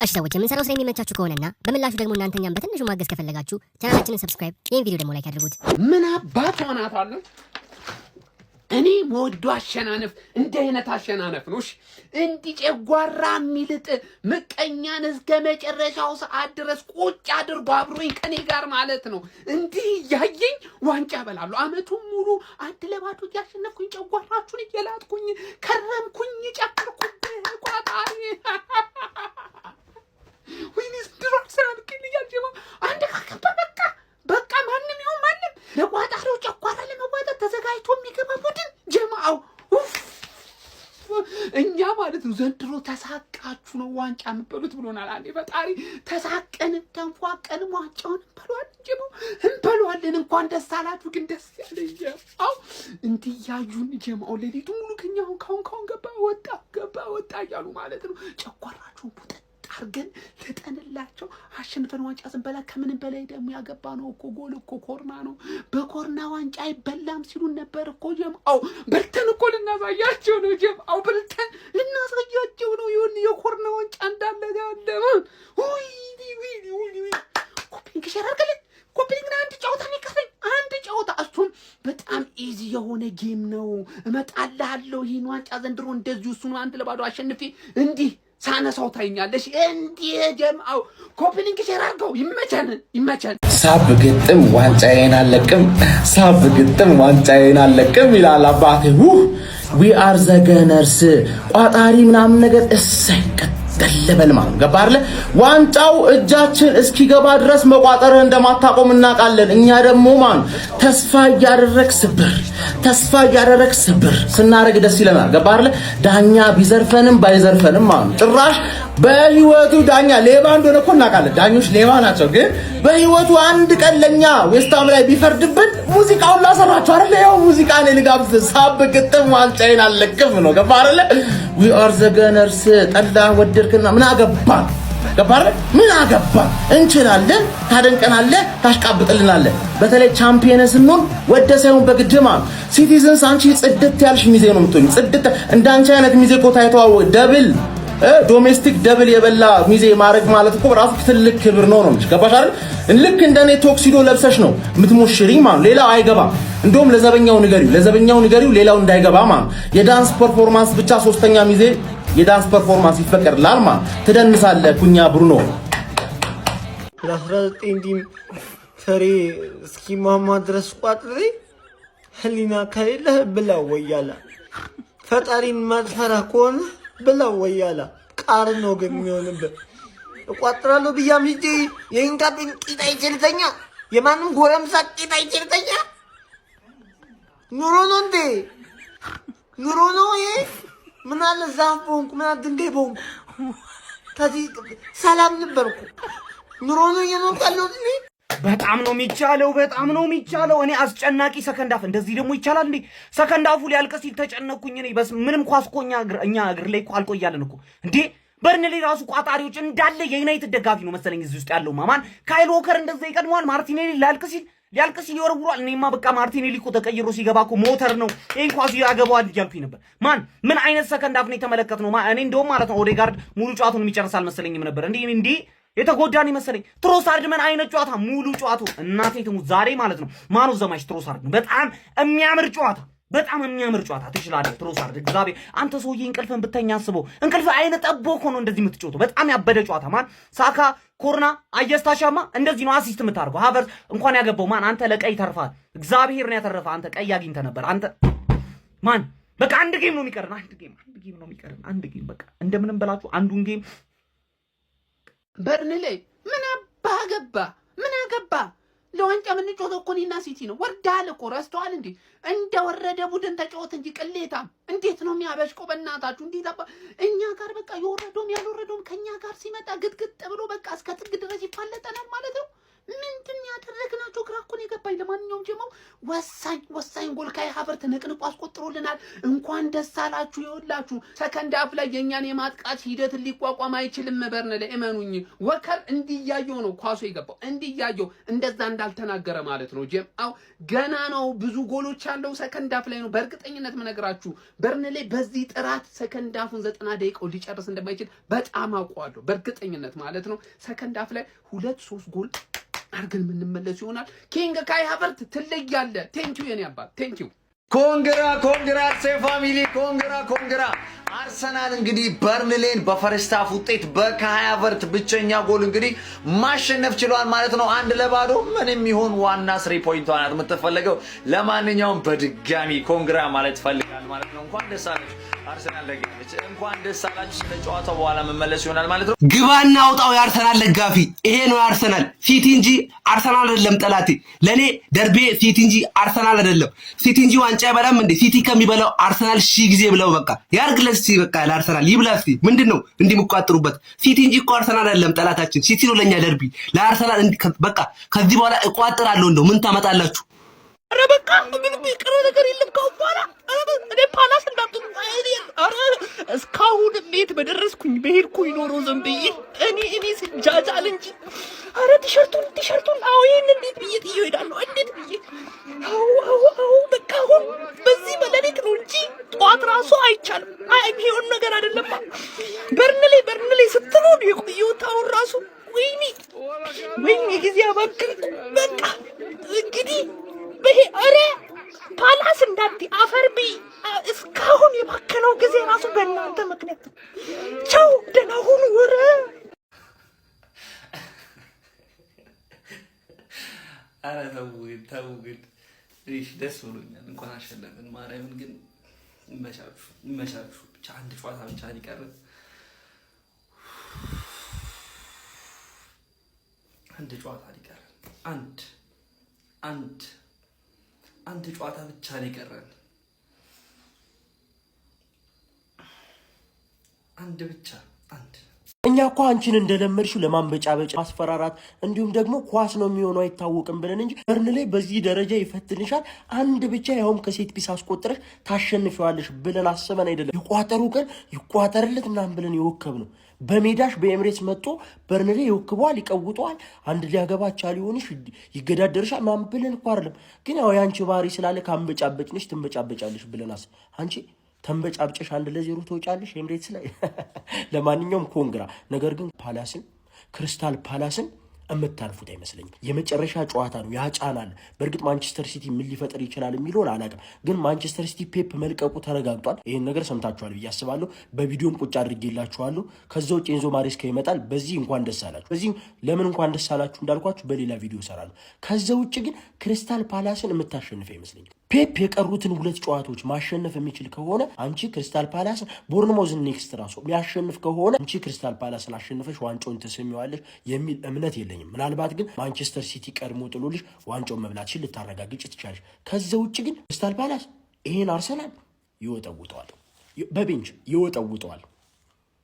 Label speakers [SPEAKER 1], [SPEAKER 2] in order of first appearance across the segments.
[SPEAKER 1] እሺ ሰዎች የምንሰራው ስራ የሚመቻችሁ ከሆነና በምላሹ ደግሞ እናንተኛም በትንሹ ማገዝ ከፈለጋችሁ ቻናላችንን ሰብስክራይብ ይሄን ቪዲዮ ደግሞ ላይክ አድርጉት።
[SPEAKER 2] ምን አባት ሆናታለሁ እኔ ወዶ አሸናነፍ እንደ አይነት አሸናነፍ ነው። እሺ እንዲህ ጨጓራ የሚልጥ ምቀኛን እስከ መጨረሻው ሰዓት ድረስ ቁጭ አድርጎ አብሮኝ ከኔ ጋር ማለት ነው። እንዲህ ያየኝ ዋንጫ በላለሁ። አመቱን ሙሉ አንድ ለባዶ ያሸነፍኩኝ ጨጓራችሁን እየላጥኩኝ ከረምኩኝ ጨከርኩኝ ቋጣሪ ወይኔስ ድሮስ አንከልያል ጀማ አንድ ካከባ በቃ ማንንም ይሁን ማንም ለቋጣሪው ጨጓራ ለመዋጣት ተዘጋጅቶ የሚገባ ቡድን ጀማው እኛ ማለት ነው። ዘንድሮ ተሳቃችሁ ነው ዋንጫ የምትበሉት ብሎናል አለ ፈጣሪ። ተሳቀን ተንፏቀን ዋንጫውን እንበሏለን። እንኳን ደስ አላችሁ። ግን ደስ ያለኝ አው እንዲያዩን ጀማው ሌሊቱ ሙሉ ከኛው ካሁን ገባ ወጣ እያሉ ማለት ነው። ጨጓራችሁ ቡጥ አርገን ለጠንላቸው አሸንፈን ዋንጫ ስንበላ ከምንም በላይ ደግሞ ያገባ ነው እኮ ጎል እኮ ኮርና ነው። በኮርና ዋንጫ አይበላም ሲሉን ነበር እኮ ጀምአው በልተን እኮ ልናሳያቸው ነው። ጀምአው በልተን ልናሳያቸው ነው። ይሁን የኮርና ዋንጫ እንዳለ ያለ ወይ ኮፒንግ ሸራርገለ ኮፒንግ አንድ ጨዋታ ነው። አንድ ጨዋታ እሱም በጣም ኢዚ የሆነ ጌም ነው። እመጣልሃለሁ ይሄን ዋንጫ ዘንድሮ እንደዚህ እሱን አንድ ለባዶ አሸንፌ እንዲህ ሳነሳው ታይኛለሽ። እንዲህ ጀምአው ኮፒሊንግ ሸራርገው ይመቻል።
[SPEAKER 3] ሳብ ግጥም ዋንጫዬን አለቅም ይላል አባቴ። ዊ አር ዘ ገነርስ ቋጣሪ ምናምን ነገር እሰይ ቀጠለበል ማለት ገባ አይደለ? ዋንጫው እጃችን እስኪገባ ድረስ መቋጠርህ እንደማታቆም እናውቃለን። እኛ ደግሞ ተስፋ እያደረክ ስብር ስናረግ ደስ ይለናል። ገባ አይደለ? ዳኛ ቢዘርፈንም ባይዘርፈንም ጭራሽ በህይወቱ ዳኛ ሌባ እንደሆነ እኮ እናውቃለን። ዳኞች ሌባ ናቸው። ግን በህይወቱ አንድ ቀን ለኛ ዌስታም ላይ ቢፈርድብን ሙዚቃውን ላሰራችሁ አይደለ? ያው ሙዚቃ ነው ልጋብዝ። ሳብ ግጥም ዋንጫዬን አለቅም ነው። ገባ አይደለ? ዊ አር ዘ ገነርስ ጠላ ወደድክና ምን አገባን? ገባ አይደለ? ምን አገባን? እንችላለን። ታደንቀናለህ፣ ታሽቃብጥልናለህ። በተለይ ቻምፒየንስ ስንሆን ወደ ሳይሆን በግድማ ሲቲዝንስ አንቺ ጽድት ያልሽ ሚዜ ነው የምትሆኝ። ጽድት እንዳንቺ አይነት ሚዜ እኮ ታይተዋው ደብል ዶሜስቲክ ደብል የበላ ሚዜ ማድረግ ማለት እኮ ራሱ ትልቅ ክብር ነው። ገባሽ አይደል? ልክ እንደኔ ቶክሲዶ ለብሰሽ ነው የምትሞሽሪኝ ማለት ሌላው አይገባም። እንደውም ለዘበኛው ንገሪው ሌላው እንዳይገባ ማለት የዳንስ ፐርፎርማንስ ብቻ ሶስተኛ ሚዜ የዳንስ ፐርፎርማንስ ይፈቀድላል ማለት ትደንሳለህ። ኩኛ ብሩኖ
[SPEAKER 4] ለ19 ፈሪ እስኪ ማማ ድረስ ቋጥሪ ህሊና ከሌለ ብላው ወያላ ፈጣሪን ማጥፈራ ከሆነ ብላው ወያላ ቃር ነው ግን የሚሆንበት። እቋጥራለሁ ብያም ሂጂ የኢንካፒን ቂጣ ይችልተኛ የማንም ጎረምሳ ቂጣ ይችልተኛ ኑሮ ነው እንዴ? ኑሮ ነው ይሄ? ምን አለ ዛፍ ቦንኩ ምን አለ ድንጋይ ቦንኩ ከዚህ ሰላም ነበርኩ። ኑሮ ነው የኖርካለው እንዴ?
[SPEAKER 5] በጣም ነው የሚቻለው። እኔ አስጨናቂ ሰከንዳፍ እንደዚህ ደግሞ ይቻላል እንዴ? ሰከንዳፉ ሊያልቅ ሲል ተጨነኩኝ። እኔ በስ ምንም ኳስ እኮ እኛ እግር ላይ እኮ አልቆያለን እኮ እንዴ። በርንሌ ራሱ ቋጣሪዎች እንዳለ የዩናይትድ ደጋፊ ነው መሰለኝ እዚህ ውስጥ ያለው ማማን ካይል ዎከር እንደዛ ይቀድመዋል። ማርቲኔሊ ሊያልቅ ሲል ይወርውራል። እኔማ በቃ ማርቲኔሊ እኮ ተቀይሮ ሲገባ እኮ ሞተር ነው ይሄን ኳስ ያገባዋል እያልኩኝ ነበር። ምን አይነት ሰከንዳፍ ነው የተመለከትነው? እኔ እንደውም ማለት ነው ኦዴጋርድ ሙሉ ጨዋታውን የሚጨርስ አልመሰለኝም ነበር እንዴ የተጎዳን ይመስለኝ። ትሮሳርድ ምን አይነት ጨዋታ ሙሉ ጨዋታው እናቴ ትሙት ዛሬ ማለት ነው ማን ኦፍ ዘ ማች ትሮሳርድ ነው። በጣም የሚያምር ጨዋታ ትችላለህ ትሮሳርድ። እግዚአብሔር አንተ ሰውዬ እንቅልፍን ብተኛ አስበው። እንቅልፍ አይነ ጠቦ እኮ ነው እንደዚህ የምትጫወተው። በጣም ያበደ ጨዋታ ሳካ ኮርና አየስታሻማ እንደዚህ ነው አሲስት የምታርገው። ሃቨርስ እንኳን ያገባው አንተ ለቀይ ተርፋል። እግዚአብሔር ነው ያተረፈ። አንተ ቀይ አግኝተህ ነበር አንተ በቃ አንድ ጌም ነው የሚቀርን። አንድ ጌም በቃ እንደምንም በላችሁ አንዱን ጌም
[SPEAKER 2] በርንሌ ምን አገባ ለዋንጫ የምንጫወተው እኮ እኔና ሲቲ ነው። ወርዳል እኮ ረስተዋል እንዴ? እንደወረደ ቡድን ተጫወት እንጂ ቅሌታም እንዴት ነው የሚያበሽቀው? በእናታችሁ እንዴት እኛ ጋር በቃ የወረደውም ያልወረደውም ከኛ ጋር ሲመጣ ግጥግጥ ብሎ በቃ እስከ ጥግ ድረስ ይፋለጠናል ማለት ነው። ምንድን ያደረግናቸው ግራ እኮ ነው የገባኝ። ለማንኛውም ጀማው ወሳኝ ጎል ካይ ሃቨርት ነቅንቆ አስቆጥሮልናል። እንኳን ደስ አላችሁ። ይኸውላችሁ ሰከንድ አፍ ላይ የኛን የማጥቃት ሂደት ሊቋቋም አይችልም። በርንሌ እመኑኝ። ወከር እንዲያየው ነው ኳሱ የገባው እንዲያየው እንደዛ እንዳልተናገረ ማለት ነው። ጀማው ገና ነው ብዙ ጎሎች ያለው ሰከንድ አፍ ላይ ነው። በእርግጠኝነት መነግራችሁ በርንሌ በዚህ ጥራት ሰከንድ አፉን 90 ደቂቃው ሊጨርስ እንደማይችል በጣም አውቀዋለሁ በእርግጠኝነት ማለት ነው። ሰከንድ አፍ ላይ 2-3 ጎል አርገን የምንመለስ ይሆናል። ኪንግ ካይ ሃቨርት ትለያለህ። ቴንኪው የኔ አባት ቴንኪው።
[SPEAKER 3] ኮንግራ ፋሚሊ ኮንግራ። አርሰናል እንግዲህ በርንሌን በፈርስት ሃፍ ውጤት በካይ ሃቨርት ብቸኛ ጎል እንግዲህ ማሸነፍ ችሏል ማለት ነው። 1-0 ምንም ይሁን ዋና 3 ፖይንት ናት የምትፈልገው። ለማንኛውም በድጋሚ ኮንግራ ማለት ፈልጋል ማለት ነው። እንኳን ደስ አላችሁ አርሰናል ደጋፊዎች፣ እንኳን ደስ አላችሁ። ስለ ጨዋታው በኋላ መመለስ ይሆናል ማለት ነው።
[SPEAKER 6] ግባና አውጣው የአርሰናል ደጋፊ ይሄ ነው የአርሰናል ሲቲ እንጂ አርሰናል አይደለም። ጠላቴ ለኔ ደርቤ ሲቲ እንጂ አርሰናል አይደለም። ሲቲ እንጂ ዋንጫ አይበላም እንዴ? ሲቲ ከሚበላው አርሰናል 1000 ጊዜ ብለው በቃ ያርግለስ በቃ ለአርሰናል ይብላ። እስቲ ምንድነው እንዲህ የምትቋጥሩበት? ሲቲ እንጂ እኮ አርሰናል አይደለም ጠላታችን። ሲቲ ነው ለኛ ደርቢ። ለአርሰናል በቃ ከዚህ በኋላ እቋጥራለሁ። እንደው ምን ታመጣላችሁ?
[SPEAKER 7] ኧረ በቃ ምን ቢቀር ነገር የለም ካሁን በኋላ እኔ ፓላስ እንዳትሉ። ኧረ እስካሁን እንዴት በደረስኩኝ በሄድኩኝ ኖሮ ዝም ብዬ እኔ ስጃጃል እንጂ። ኧረ ቲሸርቱን አዎ ይሄን እንዴት ብዬ ጥዬ እሄዳለሁ? እንዴት ብዬ አዎ በቃ አሁን በዚህ በሌሊት ነው እንጂ ጠዋት ራሱ አይቻልም። የሚሆን ነገር አይደለም። በርንሌ ስትሉ የቆየሁት አሁን ራሱ ወይኔ ጊዜ አባክን። በቃ እንግዲህ ኧረ ፓላስ እንዳት አፈርቢ እስካሁን የባከነው ጊዜ ራሱ በእናንተ ምክንያት። ቻው ደህና ሁኑ። ኧረ
[SPEAKER 3] ተው ግን ደስ ብሎኛል። እንኳን አሸነፍን። ማርያምን ግን ይመቻችሁ። ብቻ አንድ ጨዋታ ብቻ ሊቀር አንድ ጨዋታ ብቻ ሊቀረን አንድ
[SPEAKER 8] እኛ እኮ አንቺን እንደለመድሽው ለማንበጫበጫ ማስፈራራት እንዲሁም ደግሞ ኳስ ነው የሚሆነው አይታወቅም ብለን እንጂ በርንሌ በዚህ ደረጃ ይፈትንሻል አንድ ብቻ ያውም ከሴት ፒስ አስቆጥረሽ ታሸንፊዋለሽ ብለን አስበን አይደለም። ይቋጠሩ ቀን ይቋጠርለት ምናምን ብለን የወከብ ነው። በሜዳሽ በኤምሬትስ መጥቶ በርንሌ ይወክበዋል፣ ይቀውጠዋል፣ አንድ ሊያገባቻ ሊሆንሽ ይገዳደርሻል ምናምን ብለን እኮ አይደለም። ግን ያው ያንቺ ባህሪ ስላለ ካንበጫበጭንሽ ትንበጫበጫለሽ ብለን አንቺ ተንበጫብጨሽ 1-0 ተወጫለሽ ኤምሬትስ ላይ። ለማንኛውም ኮንግራ። ነገር ግን ክሪስታል ፓላስን እምታልፉት አይመስለኝም። የመጨረሻ ጨዋታ ነው፣ ያጫናል። በእርግጥ ማንቸስተር ሲቲ ምን ሊፈጥር ይችላል የሚለውን አላውቅም፣ ግን ማንቸስተር ሲቲ ፔፕ መልቀቁ ተረጋግጧል። ይሄን ነገር ሰምታችኋል ብዬ አስባለሁ። በቪዲዮም ቁጭ አድርጌላችኋለሁ። ከዛ ውጭ ኤንዞ ማሬስካ ይመጣል። በዚህ እንኳን ደስ አላችሁ። በዚህ ለምን እንኳን ደስ አላችሁ እንዳልኳችሁ በሌላ ቪዲዮ እሰራለሁ። ከዛ ውጭ ግን ክሪስታል ፓላስን የምታሸንፍ አይመስለኝም። ፔፕ የቀሩትን 2 ጨዋታዎች ማሸነፍ የሚችል ከሆነ አንቺ ክሪስታል ፓላስን ቦርንማውዝን ኔክስት ራሱ የሚያሸንፍ ከሆነ አንቺ ክሪስታል ፓላስን አሸንፈሽ ዋንጫውን ተሰሚዋለሽ የሚል እምነት የለኝም። ምናልባት ግን ማንቸስተር ሲቲ ቀድሞ ጥሎልሽ ዋንጫውን መብላትሽን ልታረጋግጭ ትችላለሽ። ከዛ ውጭ ግን ክሪስታል ፓላስ ይሄን አርሰናል ይወጠውጠዋል፣ በቤንች ይወጠውጠዋል።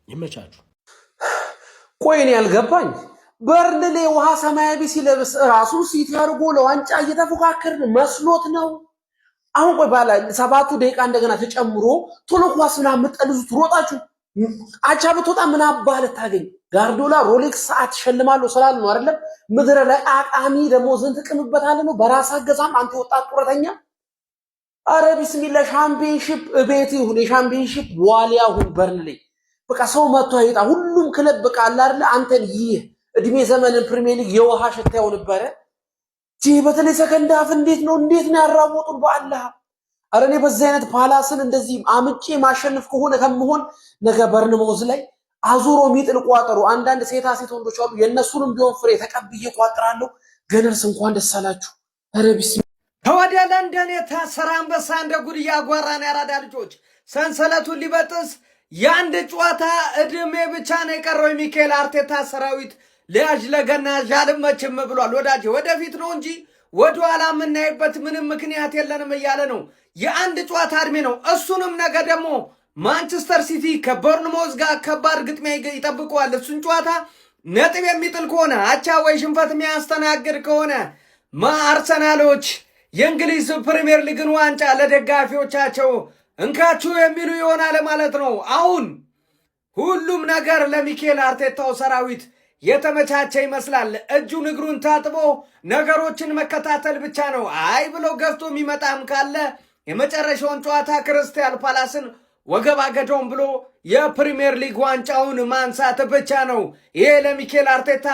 [SPEAKER 8] ይመቻችሁ።
[SPEAKER 9] ቆይ እኔ ያልገባኝ በርንሌ ውሃ ሰማያዊ ሲለብስ ራሱ ሲቲ አድርጎ ለዋንጫ እየተፎካከርን መስሎት ነው። አሁን ቆይ ባላ 7 ደቂቃ እንደገና ተጨምሮ ቶሎ ኳስ ምናምን የምትጠልዙት ሮጣችሁ አቻ ብትወጣ ምን አባል ታገኝ? ጋርዶላ ሮሌክስ ሰዓት ሸልማለሁ ስላል ነው አይደለም? ምድረ ላይ አቃሚ ደሞዝን ትቅምበታለህ ነው በራስ አገዛም አንተ ወጣት ጡረተኛ። አረ ቢስሚላ ሻምፒዮንሺፕ ቤት ይሁን የሻምፒዮንሺፕ ዋሊያ ሁን በርንሌ በቃ ሰው መጥቶ አይጣ ሁሉም ክለብ በቃ አለ አይደል? አንተን ይህ እድሜ ዘመንን ፕሪሚየር ሊግ የውሃ ሽታ ይሆንበረ በተለይ ሰከንድ ሃፍ እንዴት ነው ያራወጡን በአላህ። አረ እኔ በዚህ አይነት ፓላስን እንደዚህ አምጬ ማሸነፍ ከሆነ ከምሆን ነገ በርንማውዝ ላይ አዙሮ ሚጥል ቋጠሩ አንዳንድ ሴት ወንዶች አሉ የነሱንም ቢሆን ፍሬ ተቀብዬ ቋጥራለሁ። ገነርስ እንኳን ደስ አላችሁ። አረ ቢስሚ
[SPEAKER 4] ወደ ለንደን የታሰረ አንበሳ እንደ ጉድ ያጓራን ያራዳ ልጆች ሰንሰለቱን ሊበጥስ የአንድ ጨዋታ እድሜ ብቻ ነው የቀረው። ሚካኤል አርቴታ ሰራዊት ለያዥ ለገና ጃልመችም ብሏል። ወዳጄ ወደፊት ነው እንጂ ወደኋላ የምናይበት ምንም ምክንያት የለንም እያለ ነው። የአንድ ጨዋታ እድሜ ነው። እሱንም ነገ ደግሞ ማንቸስተር ሲቲ ከቦርንማውዝ ጋር ከባድ ግጥሚያ ይጠብቀዋል። እሱን ጨዋታ
[SPEAKER 5] ነጥብ የሚጥል ከሆነ አቻ ወይ ሽንፈት የሚያስተናግድ ከሆነ አርሰናሎች የእንግሊዝ ፕሪሚየር ሊግን ዋንጫ ለደጋፊዎቻቸው እንካችሁ የሚሉ ይሆናል ማለት ነው። አሁን ሁሉም ነገር ለሚኬል አርቴታው ሰራዊት የተመቻቸ ይመስላል። እጁን እግሩን ታጥቦ ነገሮችን መከታተል ብቻ ነው። አይ ብሎ ገፍቶ የሚመጣም ካለ የመጨረሻውን ጨዋታ ክሪስታል ፓላስን ወገብ አገደውን ብሎ የፕሪሚየር ሊግ ዋንጫውን ማንሳት ብቻ ነው። ይሄ ለሚኬል አርቴታ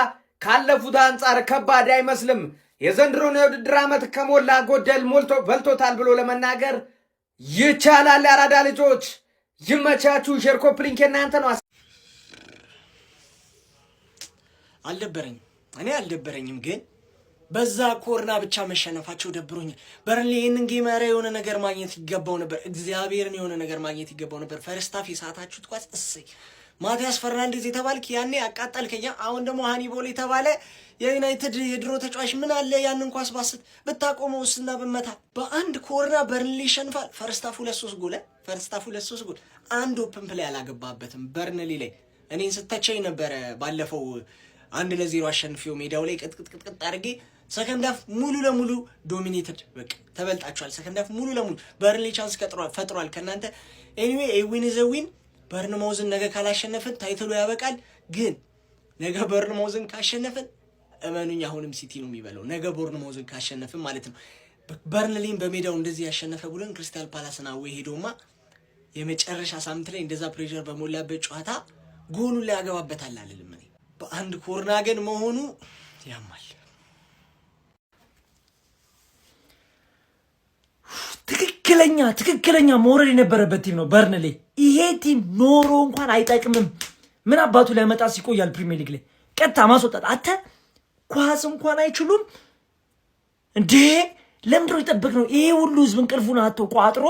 [SPEAKER 5] ካለፉት አንጻር ከባድ አይመስልም። የዘንድሮን የውድድር ዓመት ከሞላ ጎደል በልቶታል ብሎ ለመናገር ይቻላል። ያራዳ ልጆች ይመቻችሁ። ሼር ኮፒ ሊንክ እናንተ ነው።
[SPEAKER 8] አልደበረኝም ግን በዛ ኮርና ብቻ መሸነፋቸው ደብሮኛል። በርንሌ ይህንን ጌም የሆነ ነገር ማግኘት ይገባው ነበር። እግዚአብሔርን የሆነ ነገር ማግኘት ይገባው ነበር። ፈርስታፍ የሰዓታችሁት ኳስ እሰይ። ማቲያስ ፈርናንዴዝ የተባልክ ያኔ አቃጠልከኛ። አሁን ደግሞ ሃኒቦል የተባለ የዩናይትድ የድሮ ተጫዋች ምን አለ ያንን ኳስ ባስት ብታቆመው ውስና ብመታ። በአንድ ኮርና በርንሌ ይሸንፋል። ፈርስታፍ 2-3 ጎል አንድ ኦፕን ፕሌይ አላገባበትም በርንሌ ላይ። እኔን ስተቸኝ ነበረ ባለፈው 1-0 አሸንፊው ሜዳው ላይ ቅጥቅጥ አድርጌ ሰከንድ ሃፍ ሙሉ ለሙሉ ዶሚኔትድ በቃ ተበልጣችኋል። ሰከንድ ሃፍ ሙሉ ለሙሉ በርንሌ ቻንስ ፈጥሯል ከናንተ። ኤኒዌይ ኤዊን ዘዊን በርንማውዝን ነገ ካላሸነፍን ታይትሉ ያበቃል። ግን ነገ በርንማውዝን ካሸነፍን እመኑኝ አሁንም ሲቲ ነው የሚበለው። ነገ በርንማውዝን ካሸነፍን ማለት ነው። በርንሌን በሜዳው እንደዚህ ያሸነፈ ብለን ክሪስታል ፓላስን አዌ ሄዶማ የመጨረሻ ሳምንት ላይ እንደዛ ፕሬሸር በሞላበት ጨዋታ ጎሉን ላይ ያገባበታል አልልም እኔ። በአንድ ኮርና ግን መሆኑ ያማል። ትክክለኛ መውረድ የነበረበት ቲም ነው በርንሌ። ይሄ ቲም ኖሮ እንኳን አይጠቅምም። ምን አባቱ ላይ መጣ ሲቆያል ፕሪሚየር ሊግ ላይ ቀጥታ ማስወጣት አተ ኳስ እንኳን አይችሉም እንዴ? ለምንድነው የጠበቅነው? ይሄ ሁሉ ህዝብ እንቅልፉን አጥቶ ቋጥሮ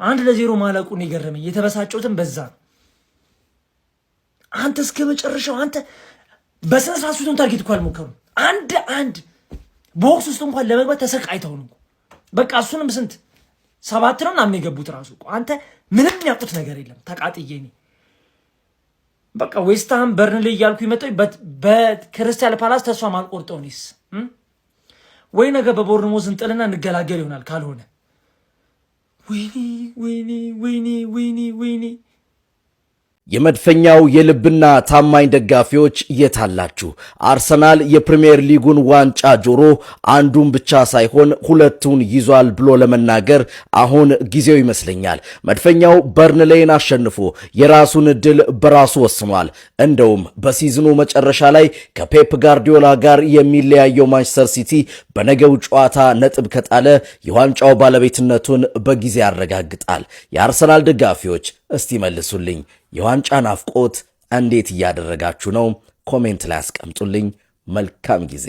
[SPEAKER 8] 1-0 ማለቁን የገረመኝ የተበሳጨውትን በዛ ነው። አንተ እስከ መጨረሻው አንተ በስነ ስርዓት ሱቱን ታርጌት እኮ አልሞከሩም። አንድ ቦክስ ውስጥ እንኳን ለመግባት ተሰቃይተው ነው በቃ። እሱንም ስንት 7 ነው ምናምን የገቡት ራሱ እኮ። አንተ ምንም ያውቁት ነገር የለም። ተቃጥዬ እኔ በቃ ዌስትሃም በርንሌ እያልኩ ይመጣው በክሪስታል ፓላስ ተስፋ ማልቆርጠው እኔስ ወይ ነገ በቦርንሞዝ እንጥልና እንገላገል ይሆናል። ካልሆነ ወይኔ
[SPEAKER 3] የመድፈኛው የልብና ታማኝ ደጋፊዎች የታላችሁ? አርሰናል የፕሪሚየር ሊጉን ዋንጫ ጆሮ አንዱን ብቻ ሳይሆን ሁለቱን ይዟል ብሎ ለመናገር አሁን ጊዜው ይመስለኛል። መድፈኛው በርንሌይን አሸንፎ የራሱን እድል በራሱ ወስኗል። እንደውም በሲዝኑ መጨረሻ ላይ ከፔፕ ጋርዲዮላ ጋር የሚለያየው ማንቸስተር ሲቲ በነገው ጨዋታ ነጥብ ከጣለ የዋንጫው ባለቤትነቱን በጊዜ ያረጋግጣል። የአርሰናል ደጋፊዎች እስቲ መልሱልኝ። የዋንጫ ናፍቆት እንዴት እያደረጋችሁ ነው? ኮሜንት ላይ አስቀምጡልኝ። መልካም ጊዜ